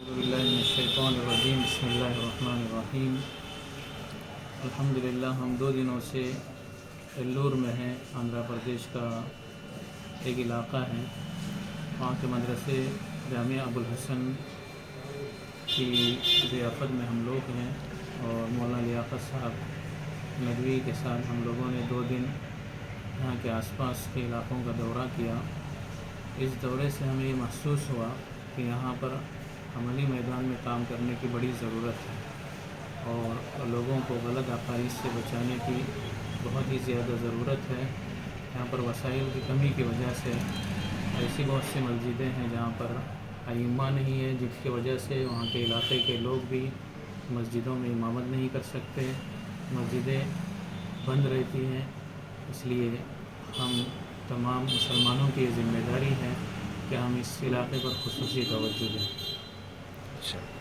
बिस्मिल्लाहिर्रहमानिर्रहीम बिस्मिल्लाहिर्रहमानिर्रहीम। अल्हम्दुलिल्लाह हम 2 दिनों से एल्लूर में हैं। आंध्र प्रदेश का एक इलाक़ा है। वहाँ के मदरसे जामिया अबुल हसन की ज़ियाफ़त में हम लोग हैं और मौलाना लियाक़त साहब नदवी के साथ हम लोगों ने 2 दिन यहाँ के आसपास के इलाक़ों का दौरा किया। इस दौरे से हमें ये महसूस हुआ कि यहाँ पर अमली मैदान में काम करने की बड़ी ज़रूरत है और लोगों को गलत अक़ाइद से बचाने की बहुत ही ज़्यादा ज़रूरत है। यहाँ पर वसाइल की कमी की वजह से ऐसी बहुत सी मस्जिदें हैं जहाँ पर अइम्मा नहीं है, जिसकी वजह से वहाँ के इलाके के लोग भी मस्जिदों में इमामत नहीं कर सकते, मस्जिदें बंद रहती हैं। इसलिए हम तमाम मुसलमानों की ज़िम्मेदारी है कि हम इस इलाके पर ख़ुसूसी तवज्जो दें। अच्छा।